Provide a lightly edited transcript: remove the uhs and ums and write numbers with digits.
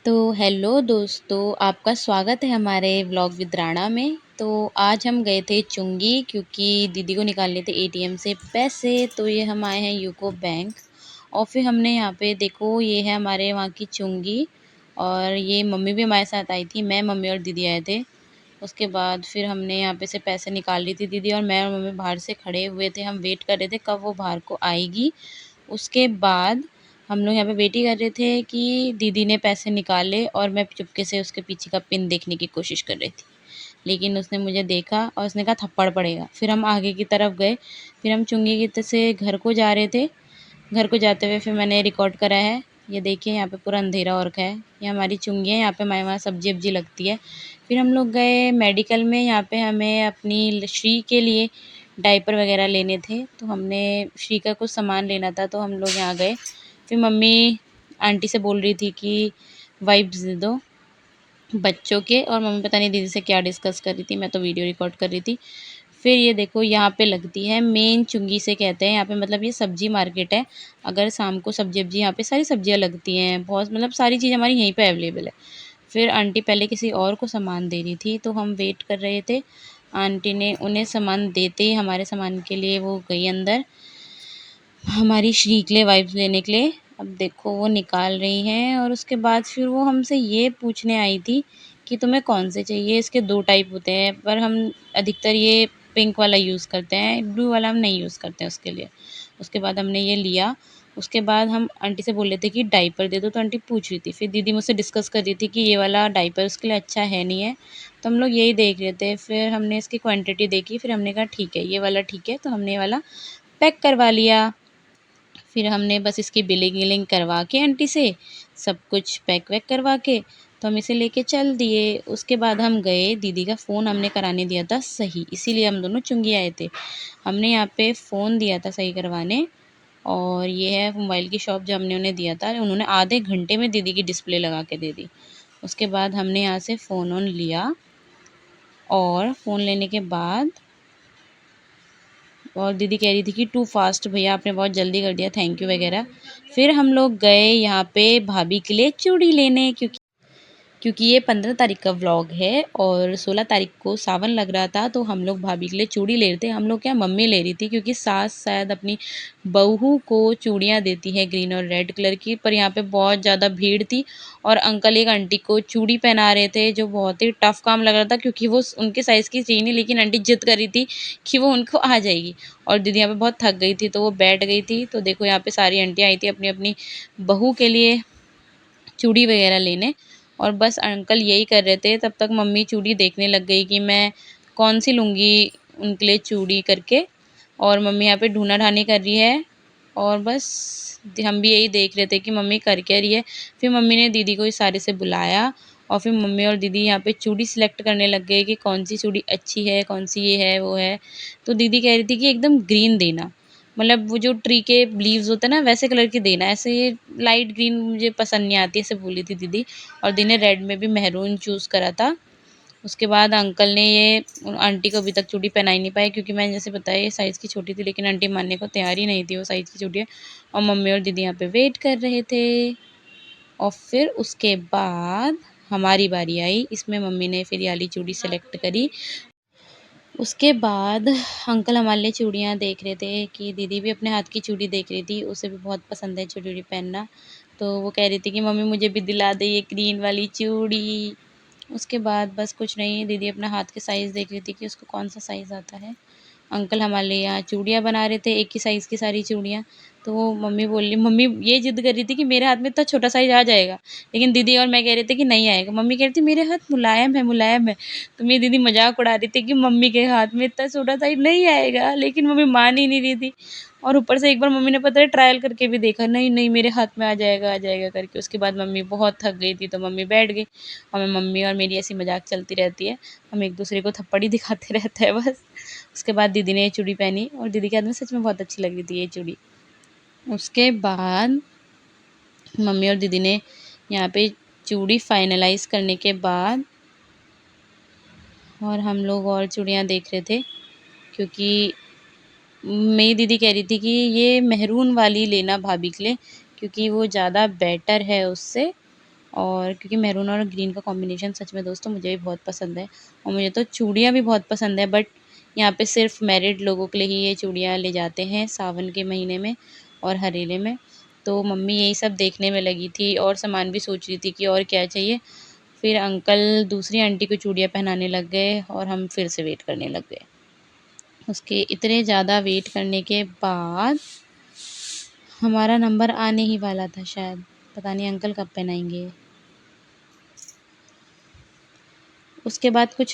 तो हेलो दोस्तों, आपका स्वागत है हमारे व्लॉग विद राणा में। तो आज हम गए थे चुंगी क्योंकि दीदी को निकालने थे एटीएम से पैसे। तो ये हम आए हैं यूको बैंक और फिर हमने यहाँ पे देखो ये है हमारे वहाँ की चुंगी। और ये मम्मी भी हमारे साथ आई थी, मैं मम्मी और दीदी आए थे। उसके बाद फिर हमने यहाँ पे से पैसे निकाल ली थी दीदी और मैं और मम्मी बाहर से खड़े हुए थे। हम वेट कर रहे थे कब वो बाहर को आएगी। उसके बाद हम लोग यहाँ पे वेट ही कर रहे थे कि दीदी ने पैसे निकाले और मैं चुपके से उसके पीछे का पिन देखने की कोशिश कर रही थी। लेकिन उसने मुझे देखा और उसने कहा थप्पड़ पड़ेगा। फिर हम आगे की तरफ गए। फिर हम चुंगी की तरफ से घर को जा रहे थे। घर को जाते हुए फिर मैंने रिकॉर्ड करा है। ये देखिए यहाँ पे पूरा अंधेरा हो रखा है। ये हमारी चुंगी है, यहाँ पे हमारे वहाँ सब्जी वब्जी लगती है। फिर हम लोग गए मेडिकल में। यहाँ पे हमें अपनी श्री के लिए डायपर वगैरह लेने थे, तो हमने श्री का कुछ सामान लेना था तो हम लोग यहाँ गए। फिर मम्मी आंटी से बोल रही थी कि वाइप्स दे दो बच्चों के, और मम्मी पता नहीं दीदी से क्या डिस्कस कर रही थी, मैं तो वीडियो रिकॉर्ड कर रही थी। फिर ये देखो यहाँ पे लगती है मेन चुंगी से कहते हैं यहाँ पे, मतलब ये सब्जी मार्केट है। अगर शाम को सब्जी वब्जी यहाँ पे सारी सब्जियाँ लगती हैं, बहुत मतलब सारी चीज़ हमारी यहीं पे अवेलेबल है। फिर आंटी पहले किसी और को सामान दे रही थी तो हम वेट कर रहे थे। आंटी ने उन्हें सामान देते ही हमारे सामान के लिए वो गई अंदर हमारी श्री के लिए वाइप्स लेने के लिए। अब देखो वो निकाल रही हैं और उसके बाद फिर वो हमसे ये पूछने आई थी कि तुम्हें कौन से चाहिए। इसके 2 टाइप होते हैं, पर हम अधिकतर ये पिंक वाला यूज़ करते हैं, ब्लू वाला हम नहीं यूज़ करते हैं उसके लिए। उसके बाद हमने ये लिया। उसके बाद हम आंटी से बोल रहे थे कि डायपर दे दो, तो आंटी पूछ रही थी। फिर दीदी मुझसे डिस्कस कर रही थी कि ये वाला डायपर उसके लिए अच्छा है नहीं है। तो हम लोग यही देख रहे थे। फिर हमने इसकी क्वांटिटी देखी, फिर हमने कहा ठीक है ये वाला ठीक है, तो हमने ये वाला पैक करवा लिया। फिर हमने बस इसकी बिलिंग विलिंग करवा के आंटी से सब कुछ पैक वैक करवा के तो हम इसे लेके चल दिए। उसके बाद हम गए, दीदी का फ़ोन हमने कराने दिया था सही, इसीलिए हम दोनों चुंगी आए थे। हमने यहाँ पे फ़ोन दिया था सही करवाने। और ये है मोबाइल की शॉप जो हमने उन्हें दिया था, उन्होंने आधे घंटे में दीदी की डिस्प्ले लगा के दे दी। उसके बाद हमने यहाँ से फ़ोन ऑन लिया और फ़ोन लेने के बाद और दीदी कह रही थी कि टू फास्ट भैया, आपने बहुत जल्दी कर दिया, थैंक यू वगैरह। फिर हम लोग गए यहाँ पे भाभी के लिए चूड़ी लेने, क्योंकि ये 15 तारीख का व्लॉग है और 16 तारीख को सावन लग रहा था, तो हम लोग भाभी के लिए चूड़ी ले रहे थे। हम लोग क्या, मम्मी ले रही थी क्योंकि सास शायद अपनी बहू को चूड़ियाँ देती है ग्रीन और रेड कलर की। पर यहाँ पे बहुत ज़्यादा भीड़ थी और अंकल एक आंटी को चूड़ी पहना रहे थे, जो बहुत ही टफ काम लग रहा था क्योंकि वो उनके साइज़ की चाहिए नहीं, लेकिन आंटी जिद कर रही थी कि वो उनको आ जाएगी। और दीदी यहाँ पे बहुत थक गई थी तो वो बैठ गई थी। तो देखो यहाँ पे सारी आंटियाँ आई थी अपनी अपनी बहू के लिए चूड़ी वगैरह लेने। और बस अंकल यही कर रहे थे, तब तक मम्मी चूड़ी देखने लग गई कि मैं कौन सी लूँगी उनके लिए चूड़ी करके। और मम्मी यहाँ पे ढूना ढानी कर रही है और बस हम भी यही देख रहे थे कि मम्मी कर क्या रही है। फिर मम्मी ने दीदी को इशारे से बुलाया और फिर मम्मी और दीदी यहाँ पे चूड़ी सिलेक्ट करने लग गए कि कौन सी चूड़ी अच्छी है, कौन सी ये है वो है। तो दीदी कह रही थी कि एकदम ग्रीन देना, मतलब वो जो ट्री के लीव्स होते हैं ना वैसे कलर की देना, ऐसे ये लाइट ग्रीन मुझे पसंद नहीं आती, ऐसे बोली थी दीदी। और दी ने रेड में भी मेहरून चूज़ करा था। उसके बाद अंकल ने ये आंटी को अभी तक चूड़ी पहनाई नहीं पाई क्योंकि मैंने जैसे बताया ये साइज़ की छोटी थी, लेकिन आंटी मानने को तैयार ही नहीं थी वो साइज़ की चूड़ियाँ। और मम्मी और दीदी यहाँ पे वेट कर रहे थे। और फिर उसके बाद हमारी बारी आई, इसमें मम्मी ने फिर ये वाली चूड़ी सेलेक्ट करी। उसके बाद अंकल हमारे लिए चूड़ियाँ देख रहे थे कि दीदी भी अपने हाथ की चूड़ी देख रही थी, उसे भी बहुत पसंद है चूड़ी पहनना। तो वो कह रही थी कि मम्मी मुझे भी दिला दे ये ग्रीन वाली चूड़ी। उसके बाद बस कुछ नहीं, दीदी अपना हाथ के साइज़ देख रही थी कि उसको कौन सा साइज़ आता है। अंकल हमारे लिए यहाँ चूड़ियाँ बना रहे थे, एक ही साइज़ की सारी चूड़ियाँ। तो वो मम्मी बोल रही, मम्मी ये ज़िद कर रही थी कि मेरे हाथ में इतना छोटा साइज़ आ जाएगा, लेकिन दीदी और मैं कह रहे थे कि नहीं आएगा। मम्मी कह रही थी मेरे हाथ मुलायम है, मुलायम है। तो मेरी दीदी मज़ाक उड़ा रही थी कि मम्मी के हाथ में इतना छोटा साइज़ नहीं आएगा, लेकिन मम्मी मान ही नहीं रही थी। और ऊपर से एक बार मम्मी ने पता है ट्रायल करके भी देखा, नहीं नहीं मेरे हाथ में आ जाएगा करके। उसके बाद मम्मी बहुत थक गई थी तो मम्मी बैठ गई। और मम्मी और मेरी ऐसी मज़ाक चलती रहती है, हम एक दूसरे को थप्पड़ ही दिखाते रहते हैं बस। उसके बाद दीदी ने ये चूड़ी पहनी और दीदी के हाथ में सच में बहुत अच्छी लग रही थी ये चूड़ी। उसके बाद मम्मी और दीदी ने यहाँ पे चूड़ी फाइनलाइज़ करने के बाद और हम लोग और चूड़ियाँ देख रहे थे, क्योंकि मेरी दीदी कह रही थी कि ये मेहरून वाली लेना भाभी के लिए, क्योंकि वो ज़्यादा बेटर है उससे। और क्योंकि मैरून और ग्रीन का कॉम्बिनेशन सच में दोस्तों मुझे भी बहुत पसंद है, और मुझे तो चूड़ियाँ भी बहुत पसंद है। बट यहाँ पे सिर्फ मैरिड लोगों के लिए ही ये चूड़ियाँ ले जाते हैं सावन के महीने में और हरेले में। तो मम्मी यही सब देखने में लगी थी और सामान भी सोच रही थी कि और क्या चाहिए। फिर अंकल दूसरी आंटी को चूड़ियाँ पहनाने लग गए और हम फिर से वेट करने लग गए। उसके इतने ज़्यादा वेट करने के बाद हमारा नंबर आने ही वाला था शायद, पता नहीं अंकल कब पहनाएंगे। उसके बाद कुछ